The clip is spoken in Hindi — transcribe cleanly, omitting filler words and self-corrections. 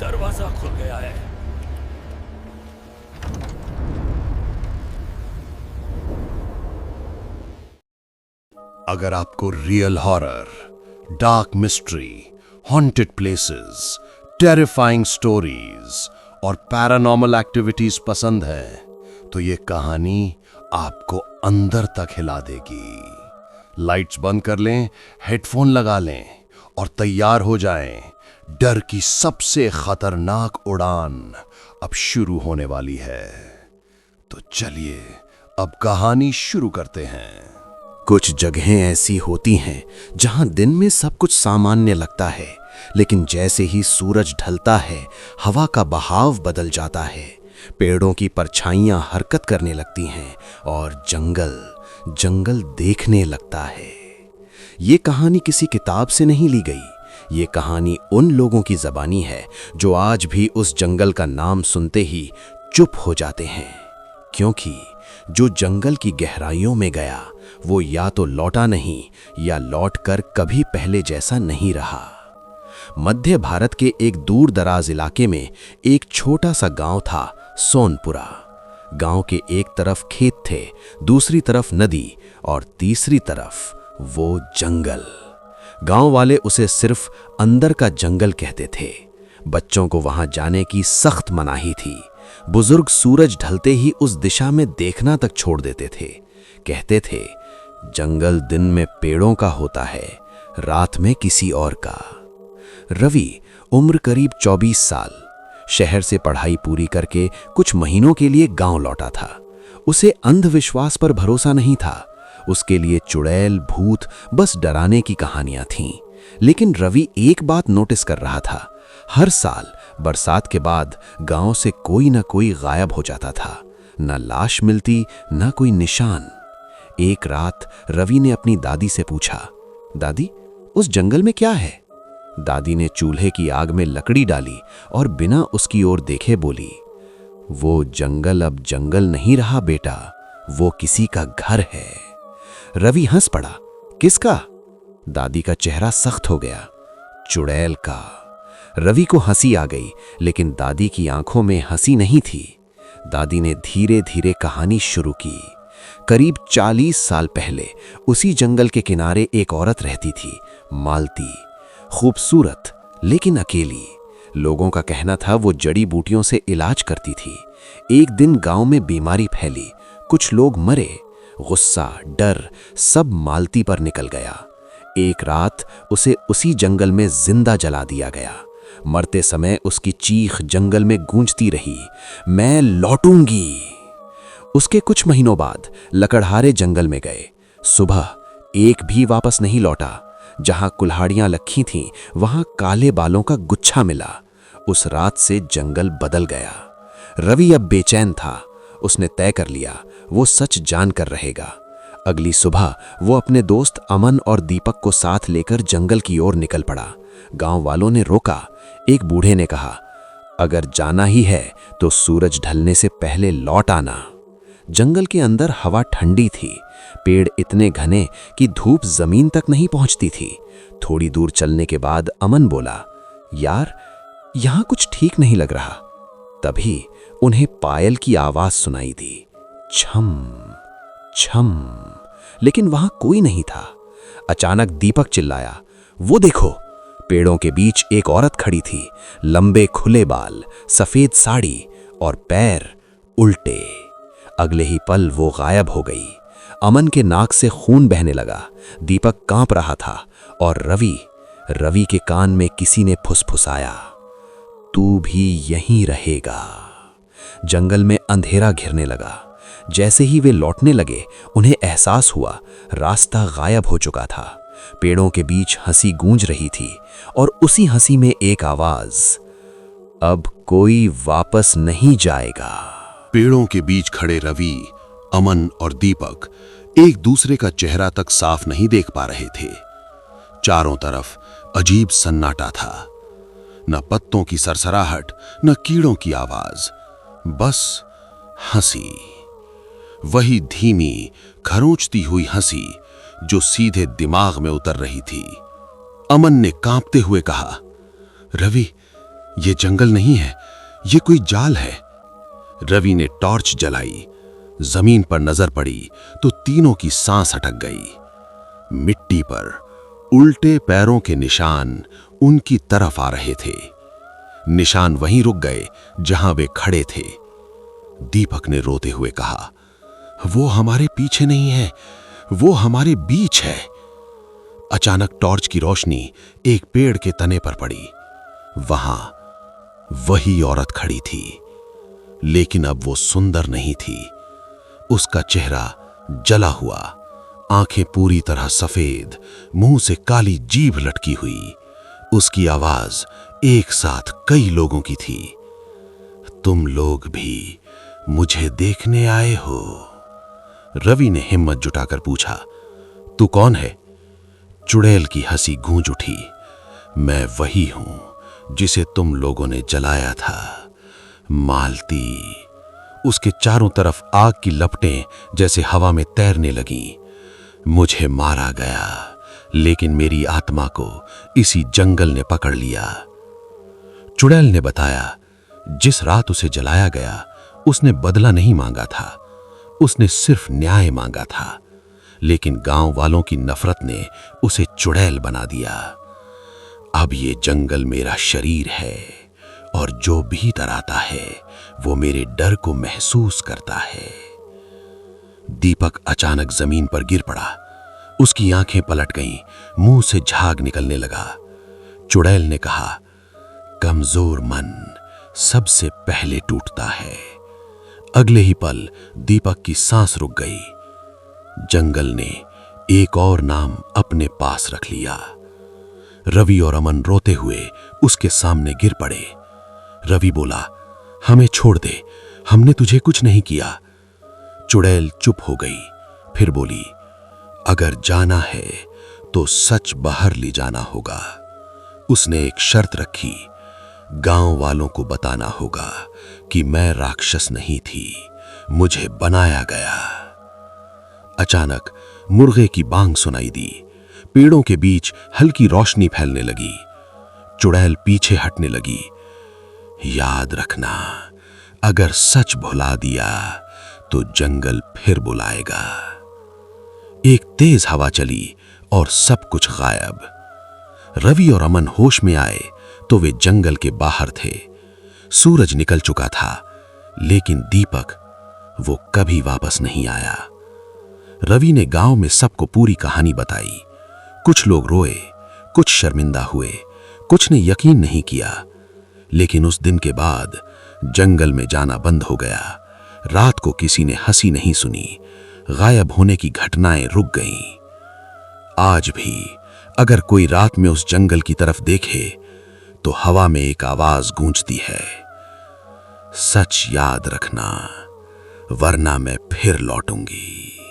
दरवाजा खुल गया है। अगर आपको real horror, dark mystery, haunted places, terrifying stories और पैरानॉर्मल एक्टिविटीज पसंद है तो ये कहानी आपको अंदर तक हिला देगी। लाइट्स बंद कर लें, हेडफोन लगा लें और तैयार हो जाएं। डर की सबसे खतरनाक उड़ान अब शुरू होने वाली है। तो चलिए अब कहानी शुरू करते हैं। कुछ जगहें ऐसी होती हैं जहां दिन में सब कुछ सामान्य लगता है, लेकिन जैसे ही सूरज ढलता है हवा का बहाव बदल जाता है, पेड़ों की परछाइयां हरकत करने लगती हैं और जंगल देखने लगता है। ये कहानी किसी किताब से नहीं ली गई। ये कहानी उन लोगों की ज़बानी है जो आज भी उस जंगल का नाम सुनते ही चुप हो जाते हैं, क्योंकि जो जंगल की गहराइयों में गया वो या तो लौटा नहीं या लौटकर कभी पहले जैसा नहीं रहा। मध्य भारत के एक दूर दराज इलाके में एक छोटा सा गांव था, सोनपुरा। गांव के एक तरफ खेत थे, दूसरी तरफ नदी और तीसरी तरफ वो जंगल। गांव वाले उसे सिर्फ अंदर का जंगल कहते थे। बच्चों को वहां जाने की सख्त मनाही थी। बुजुर्ग सूरज ढलते ही उस दिशा में देखना तक छोड़ देते थे। कहते थे, जंगल दिन में पेड़ों का होता है, रात में किसी और का। रवि उम्र करीब 24 साल, शहर से पढ़ाई पूरी करके कुछ महीनों के लिए गांव लौटा था। उसे अंधविश्वास पर भरोसा नहीं था। उसके लिए चुड़ैल, भूत बस डराने की कहानियां थीं। लेकिन रवि एक बात नोटिस कर रहा था, हर साल बरसात के बाद गांव से कोई ना कोई गायब हो जाता था। न लाश मिलती, न कोई निशान। एक रात रवि ने अपनी दादी से पूछा, दादी, उस जंगल में क्या है? दादी ने चूल्हे की आग में लकड़ी डाली और बिना उसकी ओर देखे बोली, वो जंगल अब जंगल नहीं रहा बेटा, वो किसी का घर है। रवि हंस पड़ा। किसका? दादी का चेहरा सख्त हो गया। चुड़ैल का। रवि को हंसी आ गई, लेकिन दादी की आंखों में हंसी नहीं थी। दादी ने धीरे धीरे कहानी शुरू की। करीब 40 साल पहले उसी जंगल के किनारे एक औरत रहती थी, मालती। खूबसूरत लेकिन अकेली। लोगों का कहना था वो जड़ी बूटियों से इलाज करती थी। एक दिन गांव में बीमारी फैली, कुछ लोग मरे। गुस्सा, डर सब मालती पर निकल गया। एक रात उसे उसी जंगल में जिंदा जला दिया गया। मरते समय उसकी चीख जंगल में गूंजती रही, मैं लौटूंगी। उसके कुछ महीनों बाद लकड़हारे जंगल में गए। सुबह एक भी वापस नहीं लौटा। जहां कुल्हाड़ियां रखी थीं वहां काले बालों का गुच्छा मिला। उस रात से जंगल बदल गया। रवि अब बेचैन था। उसने तय कर लिया वो सच जानकर रहेगा। अगली सुबह वो अपने दोस्त अमन और दीपक को साथ लेकर जंगल की ओर निकल पड़ा। गांव वालों ने रोका। एक बूढ़े ने कहा, अगर जाना ही है तो सूरज ढलने से पहले लौट आना। जंगल के अंदर हवा ठंडी थी। पेड़ इतने घने कि धूप जमीन तक नहीं पहुंचती थी। थोड़ी दूर चलने के बाद अमन बोला, यार, यहां कुछ ठीक नहीं लग रहा। तभी उन्हें पायल की आवाज सुनाई दी, छम छम, लेकिन वहां कोई नहीं था। अचानक दीपक चिल्लाया, वो देखो! पेड़ों के बीच एक औरत खड़ी थी, लंबे खुले बाल, सफेद साड़ी और पैर उल्टे। अगले ही पल वो गायब हो गई। अमन के नाक से खून बहने लगा। दीपक कांप रहा था और रवि के कान में किसी ने फुसफुसाया, तू भी यहीं रहेगा। जंगल में अंधेरा घिरने लगा। जैसे ही वे लौटने लगे उन्हें एहसास हुआ रास्ता गायब हो चुका था। पेड़ों के बीच हंसी गूंज रही थी और उसी हंसी में एक आवाज, अब कोई वापस नहीं जाएगा। पेड़ों के बीच खड़े रवि, अमन और दीपक एक दूसरे का चेहरा तक साफ नहीं देख पा रहे थे। चारों तरफ अजीब सन्नाटा था। न पत्तों की सरसराहट, न कीड़ों की आवाज, बस हंसी। वही धीमी, खरोंचती हुई हंसी जो सीधे दिमाग में उतर रही थी। अमन ने कांपते हुए कहा, रवि, ये जंगल नहीं है, ये कोई जाल है। रवि ने टॉर्च जलाई। जमीन पर नजर पड़ी तो तीनों की सांस अटक गई। मिट्टी पर उल्टे पैरों के निशान उनकी तरफ आ रहे थे। निशान वहीं रुक गए जहां वे खड़े थे। दीपक ने रोते हुए कहा, वो हमारे पीछे नहीं है, वो हमारे बीच है। अचानक टॉर्च की रोशनी एक पेड़ के तने पर पड़ी। वहां वही औरत खड़ी थी, लेकिन अब वो सुंदर नहीं थी। उसका चेहरा जला हुआ, आंखें पूरी तरह सफेद, मुंह से काली जीभ लटकी हुई। उसकी आवाज एक साथ कई लोगों की थी। तुम लोग भी मुझे देखने आए हो? रवि ने हिम्मत जुटाकर पूछा। तू कौन है? चुड़ैल की हंसी गूंज उठी। मैं वही हूं जिसे तुम लोगों ने जलाया था, मालती। उसके चारों तरफ आग की लपटें जैसे हवा में तैरने लगीं। मुझे मारा गया, लेकिन मेरी आत्मा को इसी जंगल ने पकड़ लिया। चुड़ैल ने बताया, जिस रात उसे जलाया गया उसने बदला नहीं मांगा था, उसने सिर्फ न्याय मांगा था। लेकिन गांव वालों की नफरत ने उसे चुड़ैल बना दिया। अब ये जंगल मेरा शरीर है, और जो भीतर आता है वो मेरे डर को महसूस करता है। दीपक अचानक जमीन पर गिर पड़ा। उसकी आंखें पलट गईं, मुंह से झाग निकलने लगा। चुड़ैल ने कहा, कमजोर मन सबसे पहले टूटता है। अगले ही पल दीपक की सांस रुक गई। जंगल ने एक और नाम अपने पास रख लिया। रवि और अमन रोते हुए उसके सामने गिर पड़े। रवि बोला, हमें छोड़ दे, हमने तुझे कुछ नहीं किया। चुड़ैल चुप हो गई, फिर बोली, अगर जाना है तो सच बाहर ले जाना होगा। उसने एक शर्त रखी, गांव वालों को बताना होगा कि मैं राक्षस नहीं थी, मुझे बनाया गया। अचानक मुर्गे की बांग सुनाई दी। पेड़ों के बीच हल्की रोशनी फैलने लगी। चुड़ैल पीछे हटने लगी। याद रखना, अगर सच भुला दिया तो जंगल फिर बुलाएगा। एक तेज हवा चली और सब कुछ गायब। रवि और अमन होश में आए तो वे जंगल के बाहर थे। सूरज निकल चुका था, लेकिन दीपक, वो कभी वापस नहीं आया। रवि ने गांव में सबको पूरी कहानी बताई। कुछ लोग रोए, कुछ शर्मिंदा हुए, कुछ ने यकीन नहीं किया। लेकिन उस दिन के बाद जंगल में जाना बंद हो गया। रात को किसी ने हंसी नहीं सुनी। गायब होने की घटनाएं रुक गईं। आज भी अगर कोई रात में उस जंगल की तरफ देखे तो हवा में एक आवाज गूंजती है, सच याद रखना, वरना मैं फिर लौटूंगी।